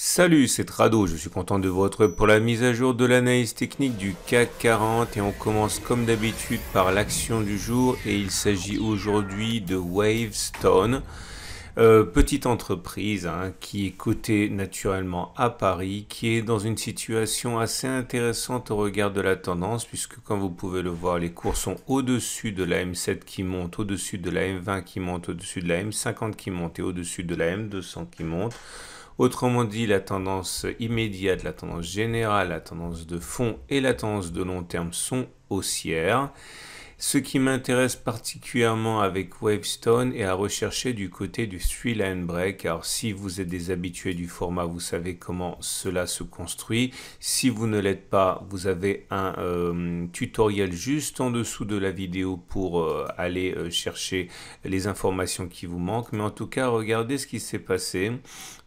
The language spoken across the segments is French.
Salut, c'est Trado, je suis content de vous retrouver pour la mise à jour de l'analyse technique du CAC 40 et on commence comme d'habitude par l'action du jour et il s'agit aujourd'hui de Wavestone, petite entreprise qui est cotée naturellement à Paris, qui est dans une situation assez intéressante au regard de la tendance puisque comme vous pouvez le voir, les cours sont au-dessus de la M7 qui monte, au-dessus de la M20 qui monte, au-dessus de la M50 qui monte et au-dessus de la M200 qui monte. Autrement dit, la tendance immédiate, la tendance générale, la tendance de fond et la tendance de long terme sont haussières. Ce qui m'intéresse particulièrement avec Wavestone est à rechercher du côté du 3-line break. Alors si vous êtes des habitués du format, vous savez comment cela se construit. Si vous ne l'êtes pas, vous avez un tutoriel juste en dessous de la vidéo pour aller chercher les informations qui vous manquent. Mais en tout cas, regardez ce qui s'est passé.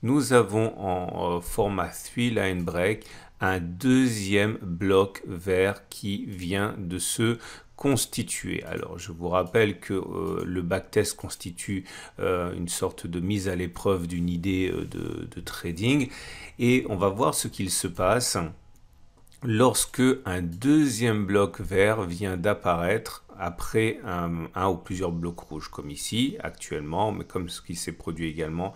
Nous avons en format 3-line break un deuxième bloc vert qui vient de se constituer. Alors je vous rappelle que le backtest constitue une sorte de mise à l'épreuve d'une idée de trading et on va voir ce qu'il se passe lorsque un deuxième bloc vert vient d'apparaître après un ou plusieurs blocs rouges comme ici actuellement, mais comme ce qui s'est produit également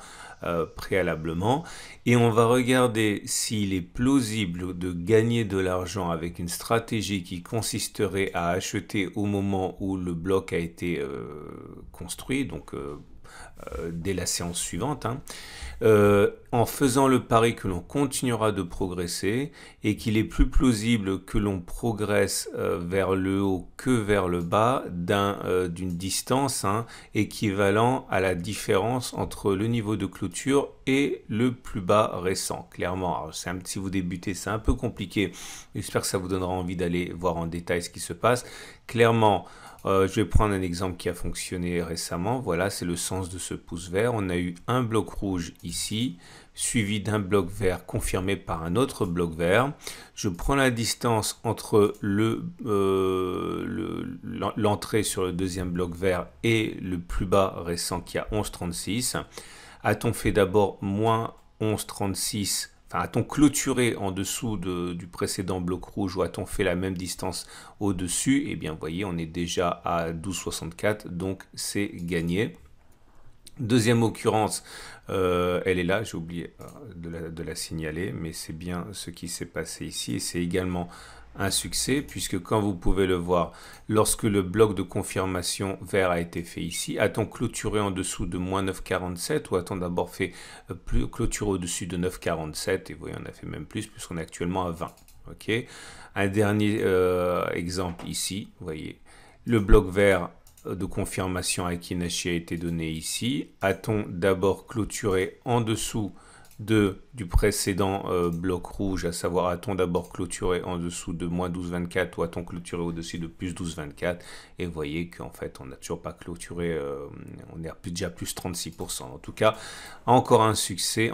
préalablement. Et on va regarder s'il est plausible de gagner de l'argent avec une stratégie qui consisterait à acheter au moment où le bloc a été construit, donc dès la séance suivante, en faisant le pari que l'on continuera de progresser et qu'il est plus plausible que l'on progresse vers le haut que vers le bas d'une distance équivalent à la différence entre le niveau de clôture et le plus bas récent. Clairement, alors, si vous débutez, c'est un peu compliqué. J'espère que ça vous donnera envie d'aller voir en détail ce qui se passe. Clairement, je vais prendre un exemple qui a fonctionné récemment. Voilà, c'est le sens de ce pouce vert. On a eu un bloc rouge ici, suivi d'un bloc vert confirmé par un autre bloc vert. Je prends la distance entre l'entrée sur le deuxième bloc vert et le plus bas récent qui a 11,36. A-t-on fait d'abord moins 11,36 ? Enfin, a-t-on clôturé en dessous du précédent bloc rouge ou a-t-on fait la même distance au-dessus? Eh bien, vous voyez, on est déjà à 12,64, donc c'est gagné. Deuxième occurrence, elle est là, j'ai oublié de la signaler, mais c'est bien ce qui s'est passé ici et c'est également un succès puisque comme vous pouvez le voir, lorsque le bloc de confirmation vert a été fait ici, a-t-on clôturé en dessous de moins 9,47 ou a-t-on d'abord fait clôturer au-dessus de 9,47 et vous voyez on a fait même plus puisqu'on est actuellement à 20. Okay. Un dernier exemple ici, vous voyez, le bloc vert de confirmation à Kinashi a été donné ici. A-t-on d'abord clôturé en dessous du précédent bloc rouge, à savoir a-t-on d'abord clôturé en dessous de moins 12,24 ou a-t-on clôturé au-dessus de plus 12,24 et vous voyez qu'en fait on n'a toujours pas clôturé, on est déjà plus 36%. En tout cas, encore un succès,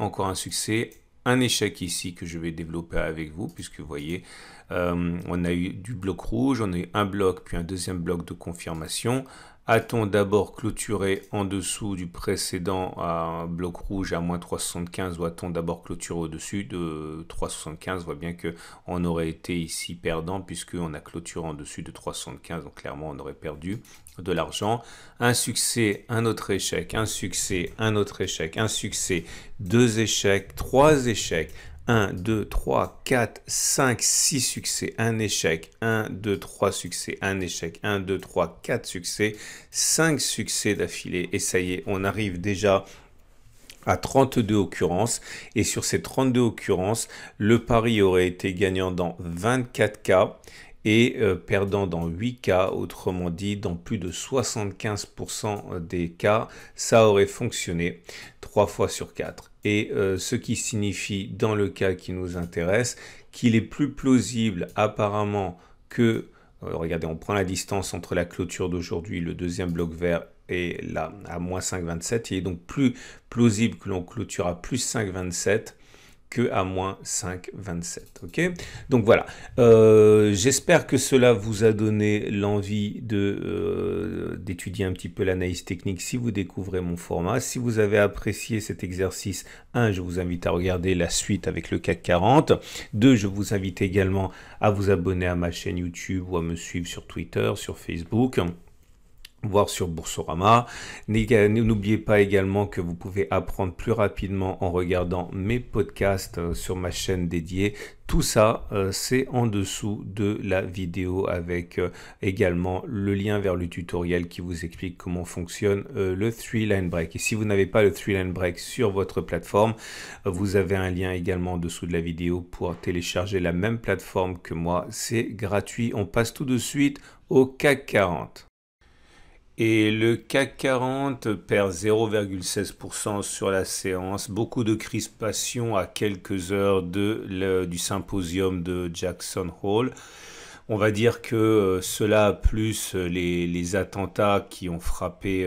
un échec ici que je vais développer avec vous puisque vous voyez, on a eu du bloc rouge, on a eu un bloc puis un deuxième bloc de confirmation. A-t-on d'abord clôturé en dessous du précédent bloc rouge à moins 3,75 ou a-t-on d'abord clôturé au-dessus de 3,75? On voit bien qu'on aurait été ici perdant puisqu'on a clôturé en dessus de 3,75, donc clairement on aurait perdu de l'argent. Un succès, un autre échec, un succès, un autre échec, un succès, deux échecs, trois échecs. 1, 2, 3, 4, 5, 6 succès, un échec, 1, 2, 3 succès, un échec, 1, 2, 3, 4 succès, 5 succès d'affilée et ça y est, on arrive déjà à 32 occurrences et sur ces 32 occurrences, le pari aurait été gagnant dans 24 cas et perdant dans 8 cas, autrement dit dans plus de 75% des cas, ça aurait fonctionné 3 fois sur 4. Et ce qui signifie dans le cas qui nous intéresse qu'il est plus plausible apparemment que, regardez on prend la distance entre la clôture d'aujourd'hui, le deuxième bloc vert et là à moins 5,27, il est donc plus plausible que l'on clôture à plus 5,27 que à moins 5,27. Ok, donc voilà, j'espère que cela vous a donné l'envie d'étudier un petit peu l'analyse technique si vous découvrez mon format. Si vous avez apprécié cet exercice 1, je vous invite à regarder la suite avec le CAC 40. 2, je vous invite également à vous abonner à ma chaîne YouTube ou à me suivre sur Twitter, sur Facebook, voire sur Boursorama. N'oubliez pas également que vous pouvez apprendre plus rapidement en regardant mes podcasts sur ma chaîne dédiée. Tout ça, c'est en dessous de la vidéo avec également le lien vers le tutoriel qui vous explique comment fonctionne le 3-line break. Et si vous n'avez pas le 3-line break sur votre plateforme, vous avez un lien également en dessous de la vidéo pour télécharger la même plateforme que moi. C'est gratuit. On passe tout de suite au CAC 40. Et le CAC 40 perd 0,16% sur la séance. Beaucoup de crispation à quelques heures du symposium de Jackson Hole. On va dire que cela plus les attentats qui ont frappé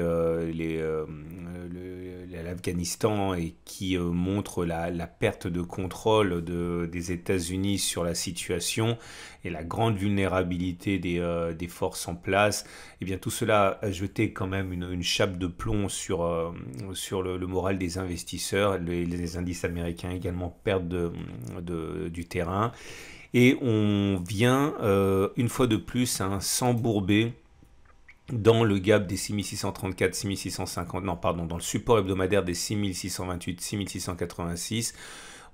l'Afghanistan et qui montrent la perte de contrôle des États-Unis sur la situation et la grande vulnérabilité des forces en place, et bien tout cela a jeté quand même une chape de plomb sur le moral des investisseurs. Les indices américains également perdent du terrain. Et on vient une fois de plus s'embourber dans le gap des 6634, 6650, non pardon, dans le support hebdomadaire des 6628, 6686.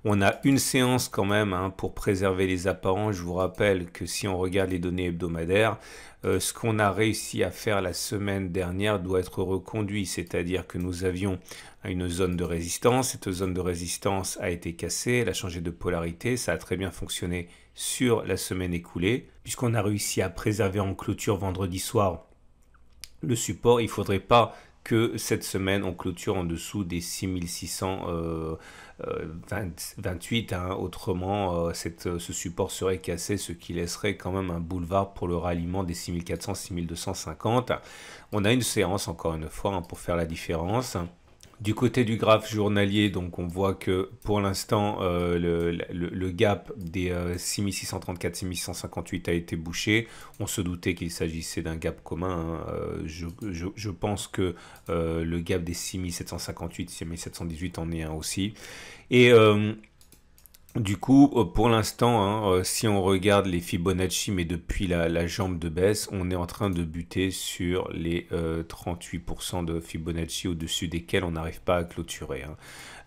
On a une séance quand même pour préserver les apparences. Je vous rappelle que si on regarde les données hebdomadaires, ce qu'on a réussi à faire la semaine dernière doit être reconduit, c'est-à-dire que nous avions une zone de résistance. Cette zone de résistance a été cassée, elle a changé de polarité, ça a très bien fonctionné sur la semaine écoulée, puisqu'on a réussi à préserver en clôture vendredi soir le support. Il ne faudrait pas que cette semaine on clôture en dessous des 6628, autrement ce support serait cassé, ce qui laisserait quand même un boulevard pour le ralliement des 6400, 6250. On a une séance encore une fois pour faire la différence. Du côté du graphe journalier, donc on voit que pour l'instant le gap des 6634, 6658 a été bouché. On se doutait qu'il s'agissait d'un gap commun. Je pense que le gap des 6758, 6718 en est un aussi. Et du coup, pour l'instant, si on regarde les Fibonacci, mais depuis la jambe de baisse, on est en train de buter sur les 38% de Fibonacci au-dessus desquels on n'arrive pas à clôturer.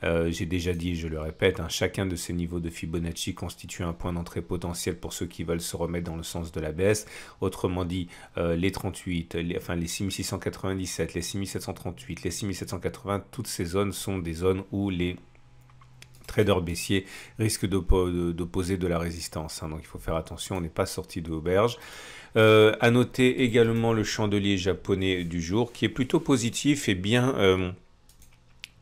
J'ai déjà dit, je le répète, chacun de ces niveaux de Fibonacci constitue un point d'entrée potentiel pour ceux qui veulent se remettre dans le sens de la baisse. Autrement dit, les 38, les 6697, les 6738, les 6780, toutes ces zones sont des zones où les traders baissiers risquent d'opposer de la résistance. Donc il faut faire attention, on n'est pas sorti de l'auberge. À noter également le chandelier japonais du jour qui est plutôt positif et bien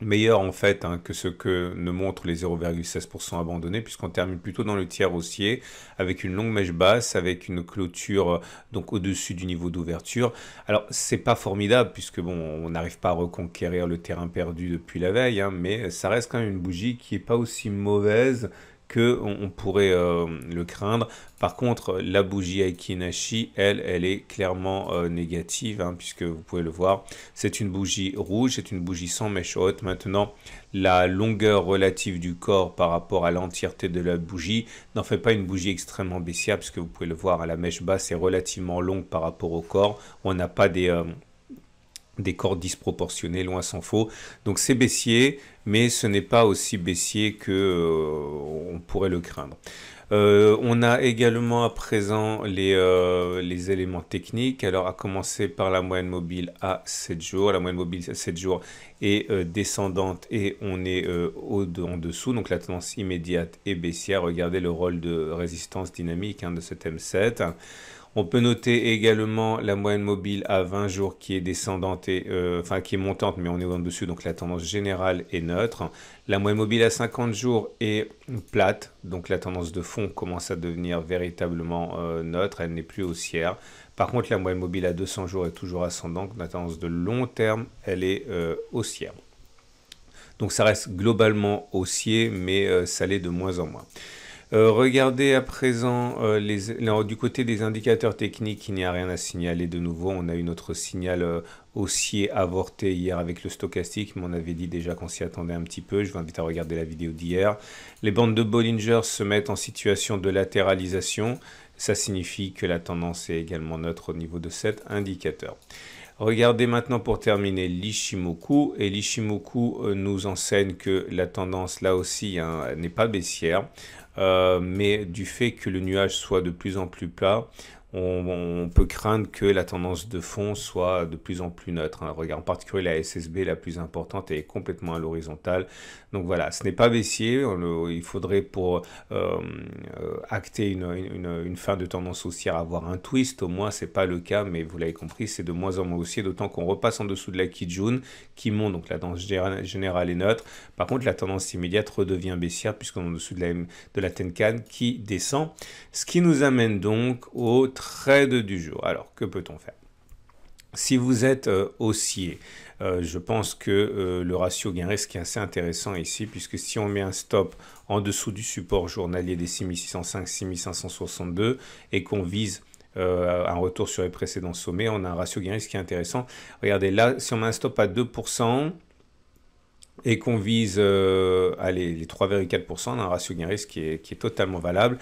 meilleur en fait que ce que ne montrent les 0,16% abandonnés, puisqu'on termine plutôt dans le tiers haussier avec une longue mèche basse, avec une clôture donc au-dessus du niveau d'ouverture. Alors c'est pas formidable puisque bon, on n'arrive pas à reconquérir le terrain perdu depuis la veille, mais ça reste quand même une bougie qui est pas aussi mauvaise que on pourrait le craindre. Par contre, la bougie Aiki-Nashi, elle est clairement négative, puisque vous pouvez le voir, c'est une bougie rouge, c'est une bougie sans mèche haute. Maintenant, la longueur relative du corps par rapport à l'entièreté de la bougie n'en fait pas une bougie extrêmement baissière, puisque vous pouvez le voir, la mèche basse est relativement longue par rapport au corps. On n'a pas des corps disproportionnés, loin s'en faut. Donc c'est baissier, mais ce n'est pas aussi baissier que on pourrait le craindre. On a également à présent les éléments techniques. Alors à commencer par la moyenne mobile à 7 jours. La moyenne mobile à 7 jours est descendante et on est en dessous. Donc la tendance immédiate est baissière. Regardez le rôle de résistance dynamique de ce M7. On peut noter également la moyenne mobile à 20 jours qui est descendante, qui est montante, mais on est en dessus, donc la tendance générale est neutre. La moyenne mobile à 50 jours est plate, donc la tendance de fond commence à devenir véritablement neutre, elle n'est plus haussière. Par contre, la moyenne mobile à 200 jours est toujours ascendante, la tendance de long terme, elle est haussière. Donc ça reste globalement haussier, mais ça l'est de moins en moins. Regardez à présent du côté des indicateurs techniques, il n'y a rien à signaler de nouveau. On a eu notre signal haussier avorté hier avec le stochastique, mais on avait dit déjà qu'on s'y attendait un petit peu. Je vous invite à regarder la vidéo d'hier. Les bandes de Bollinger se mettent en situation de latéralisation. Ça signifie que la tendance est également neutre au niveau de cet indicateur. Regardez maintenant pour terminer l'Ichimoku, et l'Ichimoku nous enseigne que la tendance là aussi n'est pas baissière, mais du fait que le nuage soit de plus en plus plat, on peut craindre que la tendance de fond soit de plus en plus neutre. Regarde, en particulier la SSB la plus importante est complètement à l'horizontale. Donc voilà, ce n'est pas baissier. Il faudrait pour acter une fin de tendance haussière avoir un twist. Au moins, ce n'est pas le cas, mais vous l'avez compris, c'est de moins en moins haussier, d'autant qu'on repasse en dessous de la Kijun qui monte, donc la tendance générale est neutre. Par contre, la tendance immédiate redevient baissière puisqu'on est en dessous de la Tenkan qui descend. Ce qui nous amène donc au trade du jour. Alors, que peut-on faire? Si vous êtes haussier, je pense que le ratio gain-risque est assez intéressant ici, puisque si on met un stop en dessous du support journalier des 6605, 6562 et qu'on vise un retour sur les précédents sommets, on a un ratio gain-risque qui est intéressant. Regardez, là, si on met un stop à 2%, et qu'on vise les 3,4%, on a un ratio gain-risque qui est totalement valable.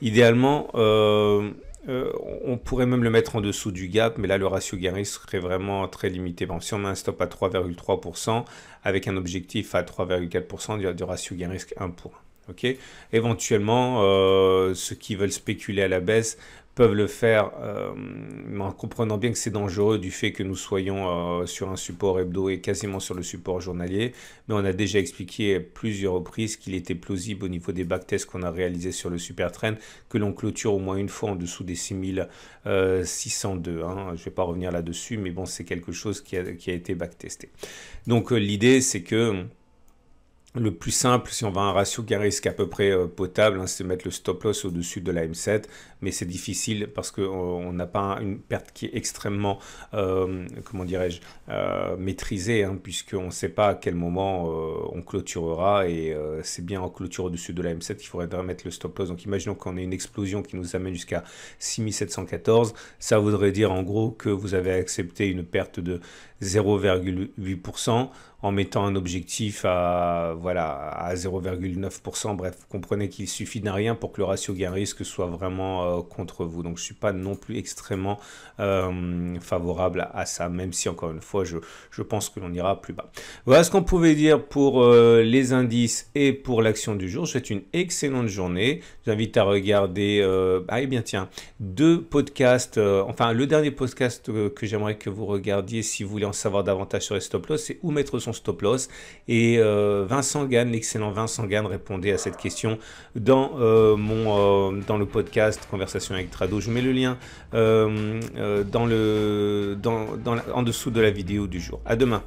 Idéalement, on pourrait même le mettre en dessous du gap, mais là le ratio gain-risque serait vraiment très limité. Bon, si on met un stop à 3,3% avec un objectif à 3,4% du ratio gain-risque 1 pour 1. Okay. Éventuellement, ceux qui veulent spéculer à la baisse peuvent le faire en comprenant bien que c'est dangereux du fait que nous soyons sur un support hebdo et quasiment sur le support journalier. Mais on a déjà expliqué plusieurs reprises qu'il était plausible au niveau des backtests qu'on a réalisés sur le super trend que l'on clôture au moins une fois en dessous des 6602. Je ne vais pas revenir là-dessus, mais bon, c'est quelque chose qui a été backtesté. Donc l'idée, c'est que le plus simple, si on va à un ratio gain-risque à peu près potable, c'est mettre le stop-loss au-dessus de la M7, mais c'est difficile parce qu'on n'a pas une perte qui est extrêmement, comment dirais-je, maîtrisée, puisqu'on ne sait pas à quel moment on clôturera, et c'est bien en clôture au-dessus de la M7 qu'il faudrait mettre le stop-loss. Donc imaginons qu'on ait une explosion qui nous amène jusqu'à 6714, ça voudrait dire en gros que vous avez accepté une perte de 0,8%, en mettant un objectif à 0,9%. Bref, vous comprenez qu'il suffit d'un rien pour que le ratio gain-risque soit vraiment contre vous. Donc, je ne suis pas non plus extrêmement favorable à ça, même si, encore une fois, je pense que l'on ira plus bas. Voilà ce qu'on pouvait dire pour les indices et pour l'action du jour. Je vous souhaite une excellente journée. J'invite à regarder, deux podcasts. Le dernier podcast que j'aimerais que vous regardiez si vous voulez en savoir davantage sur les stop-loss, c'est où mettre son stop-loss. Et Vincent Gann, l'excellent Vincent Gann, répondait à cette question dans le podcast Conversation avec Trado. Je mets le lien en dessous de la vidéo du jour. À demain.